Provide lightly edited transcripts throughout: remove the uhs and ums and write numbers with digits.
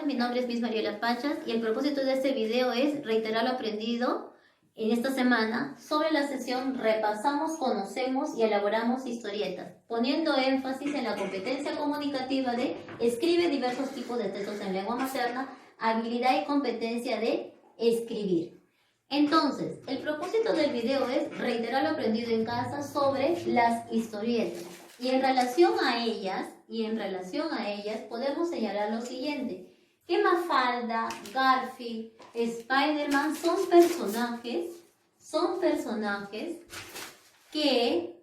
mi nombre es Miss Mariela Pachas y el propósito de este video es reiterar lo aprendido en esta semana sobre la sesión Repasamos, Conocemos y Elaboramos Historietas, poniendo énfasis en la competencia comunicativa de escribe diversos tipos de textos en lengua materna, habilidad y competencia de escribir. Entonces, el propósito del video es reiterar lo aprendido en casa sobre las historietas. Y en relación a ellas, podemos señalar lo siguiente, que Mafalda, Garfield, Spider-Man son personajes que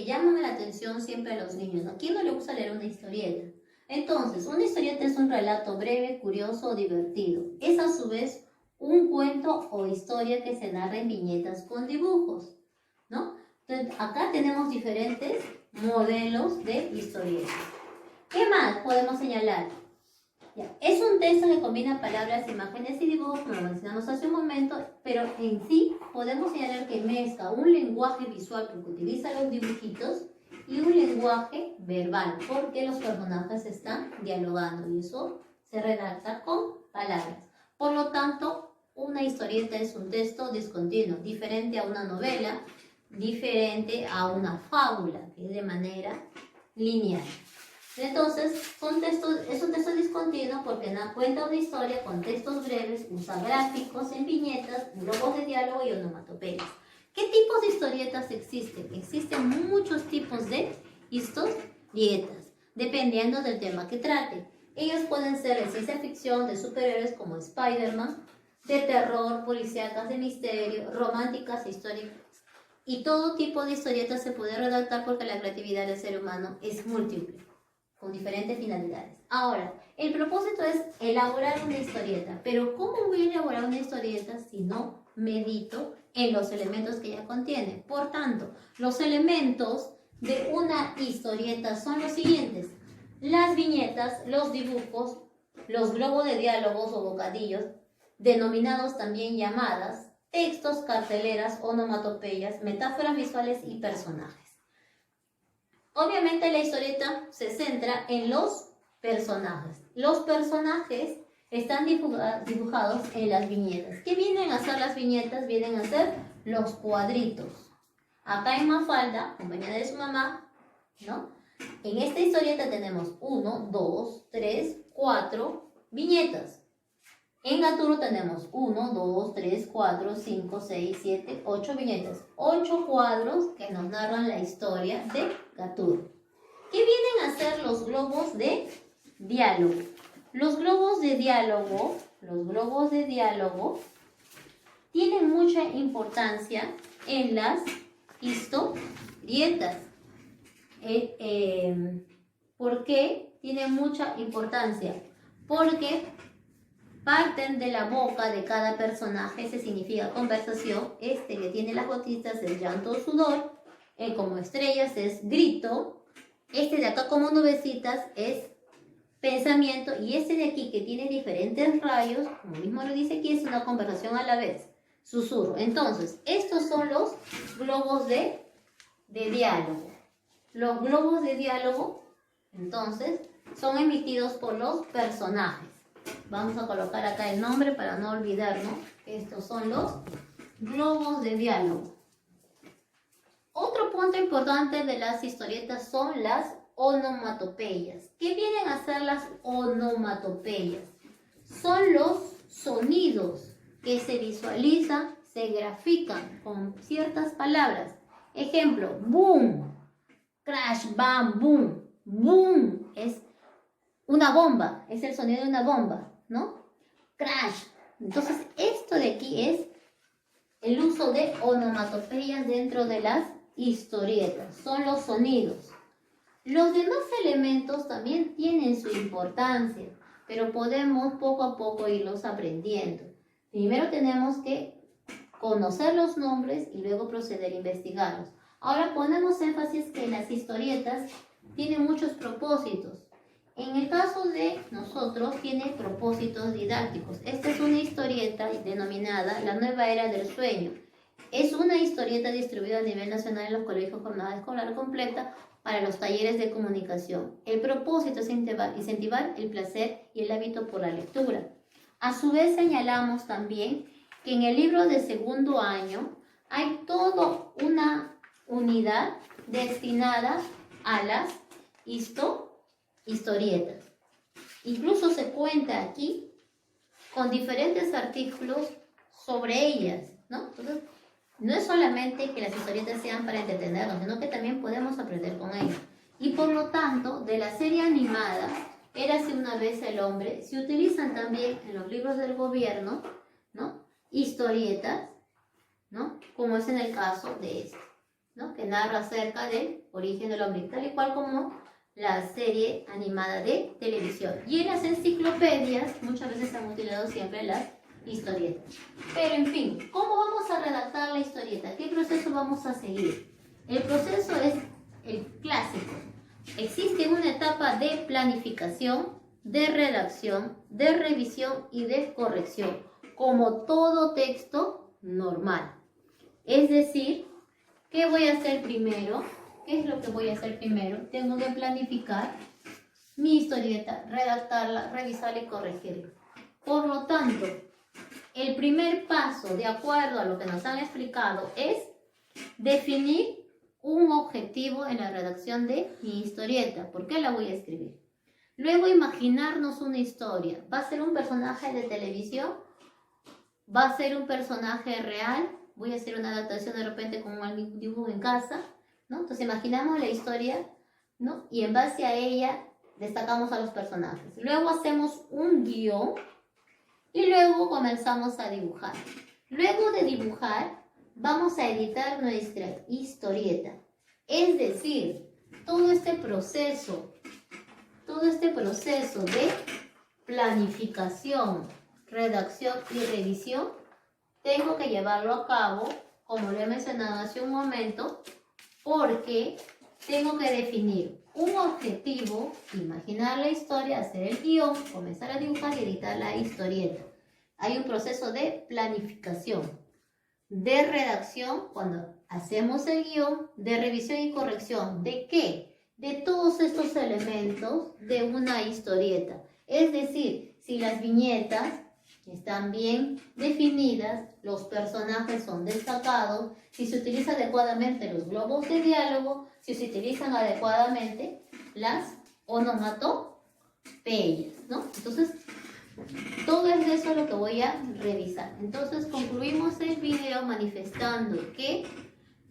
llaman la atención siempre a los niños. ¿A quién no le gusta leer una historieta? Entonces, una historieta es un relato breve, curioso o divertido. Es a su vez un cuento o historia que se narra en viñetas con dibujos, ¿no? Entonces, acá tenemos diferentes modelos de historietas. ¿Qué más podemos señalar? Ya, es un texto que combina palabras, imágenes y dibujos, como lo mencionamos hace un momento, pero en sí podemos señalar que mezcla un lenguaje visual porque utiliza los dibujitos y un lenguaje verbal porque los personajes están dialogando y eso se redacta con palabras. Por lo tanto, una historieta es un texto discontinuo, diferente a una novela, diferente a una fábula, que es de manera lineal. Entonces, es un texto discontinuo porque cuenta una historia con textos breves, usa gráficos en viñetas, globos de diálogo y onomatopeyas. ¿Qué tipos de historietas existen? Existen muchos tipos de historietas, dependiendo del tema que trate. Ellos pueden ser de ciencia ficción, de superhéroes como Spider-Man, de terror, policíacas, de misterio, románticas e históricas. Y todo tipo de historietas se puede redactar porque la creatividad del ser humano es múltiple, con diferentes finalidades. Ahora, el propósito es elaborar una historieta. Pero ¿cómo voy a elaborar una historieta si no medito en los elementos que ella contiene? Por tanto, los elementos de una historieta son los siguientes: las viñetas, los dibujos, los globos de diálogos o bocadillos, denominados también llamadas, textos, carteleras, onomatopeyas, metáforas visuales y personajes. Obviamente la historieta se centra en los personajes. Los personajes están dibujados en las viñetas. ¿Qué vienen a ser las viñetas? Vienen a ser los cuadritos. Acá en Mafalda, compañera de su mamá, ¿no? En esta historieta tenemos 1, 2, 3, 4 viñetas. En Gaturro tenemos 1, 2, 3, 4, 5, 6, 7, 8 viñetas. 8 cuadros que nos narran la historia de Gaturro. ¿Qué vienen a ser los globos de diálogo? Los globos de diálogo tienen mucha importancia en las historietas. ¿Por qué tienen mucha importancia? Porque parten de la boca de cada personaje, ese significa conversación. Este que tiene las gotitas es llanto o sudor, como estrellas es grito, este de acá como nubecitas es pensamiento, y este de aquí que tiene diferentes rayos, como mismo lo dice aquí, es una conversación a la vez, susurro. Entonces, estos son los globos de diálogo. Los globos de diálogo, entonces, son emitidos por los personajes. Vamos a colocar acá el nombre para no olvidarnos. Estos son los globos de diálogo. Otro punto importante de las historietas son las onomatopeyas. ¿Qué vienen a ser las onomatopeyas? Son los sonidos que se visualizan, se grafican con ciertas palabras. Ejemplo, boom, crash, bam, boom. Boom es una bomba, es el sonido de una bomba, ¿no? Crash. Entonces, esto de aquí es el uso de onomatopeyas dentro de las historietas. Son los sonidos. Los demás elementos también tienen su importancia, pero podemos poco a poco irlos aprendiendo. Primero tenemos que conocer los nombres y luego proceder a investigarlos. Ahora ponemos énfasis que las historietas tienen muchos propósitos. En el caso de nosotros, tiene propósitos didácticos. Esta es una historieta denominada La Nueva Era del Sueño. Es una historieta distribuida a nivel nacional en los colegios jornada escolar completa para los talleres de comunicación. El propósito es incentivar el placer y el hábito por la lectura. A su vez señalamos también que en el libro de segundo año hay toda una unidad destinada a las historietas. Incluso se cuenta aquí con diferentes artículos sobre ellas, ¿no? Entonces, no es solamente que las historietas sean para entretenernos, sino que también podemos aprender con ellas. Y por lo tanto, de la serie animada, Érase una vez el hombre, se utilizan también en los libros del gobierno, ¿no? Historietas, ¿no? Como es en el caso de este, ¿no? Que narra acerca del origen del hombre, tal y cual como la serie animada de televisión. Y en las enciclopedias muchas veces se han utilizado siempre las historietas. Pero en fin, ¿cómo vamos a redactar la historieta? ¿Qué proceso vamos a seguir? El proceso es el clásico. Existe una etapa de planificación, de redacción, de revisión y de corrección, como todo texto normal. Es decir, ¿qué voy a hacer primero? ¿Qué es lo que voy a hacer primero? Tengo que planificar mi historieta, redactarla, revisarla y corregirla. Por lo tanto, el primer paso, de acuerdo a lo que nos han explicado, es definir un objetivo en la redacción de mi historieta. ¿Por qué la voy a escribir? Luego, imaginarnos una historia. ¿Va a ser un personaje de televisión? ¿Va a ser un personaje real? ¿Voy a hacer una adaptación de repente con un dibujo en casa? ¿No? Entonces imaginamos la historia, ¿no? Y en base a ella destacamos a los personajes. Luego hacemos un guión y luego comenzamos a dibujar. Luego de dibujar, vamos a editar nuestra historieta. Es decir, todo este proceso de planificación, redacción y revisión, tengo que llevarlo a cabo, como lo he mencionado hace un momento, porque tengo que definir un objetivo, imaginar la historia, hacer el guión, comenzar a dibujar y editar la historieta. Hay un proceso de planificación, de redacción, cuando hacemos el guión, de revisión y corrección. ¿De qué? De todos estos elementos de una historieta. Es decir, si las viñetas están bien definidas, los personajes son destacados, si se utilizan adecuadamente los globos de diálogo, si se utilizan adecuadamente las onomatopeyas, ¿no? Entonces, todo eso es lo que voy a revisar. Entonces, concluimos el video manifestando que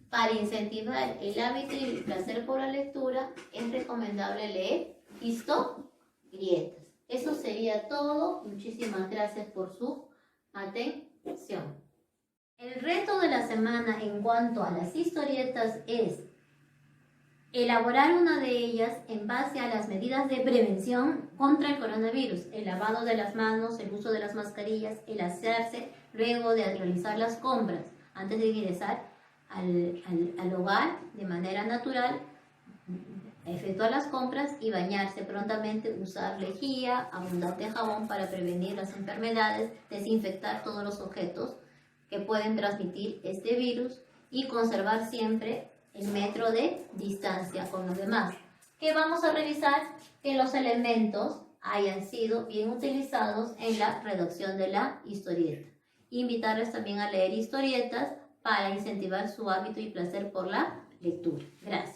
para incentivar el hábito y el placer por la lectura es recomendable leer historietas. Eso sería todo. Muchísimas gracias por su atención. El reto de la semana en cuanto a las historietas es elaborar una de ellas en base a las medidas de prevención contra el coronavirus, el lavado de las manos, el uso de las mascarillas, el asearse luego de realizar las compras, antes de ingresar al hogar de manera natural, efectuar las compras y bañarse prontamente, usar lejía, abundante jabón para prevenir las enfermedades, desinfectar todos los objetos que pueden transmitir este virus y conservar siempre el metro de distancia con los demás. Que vamos a revisar que los elementos hayan sido bien utilizados en la redacción de la historieta. Invitarles también a leer historietas para incentivar su hábito y placer por la lectura. Gracias.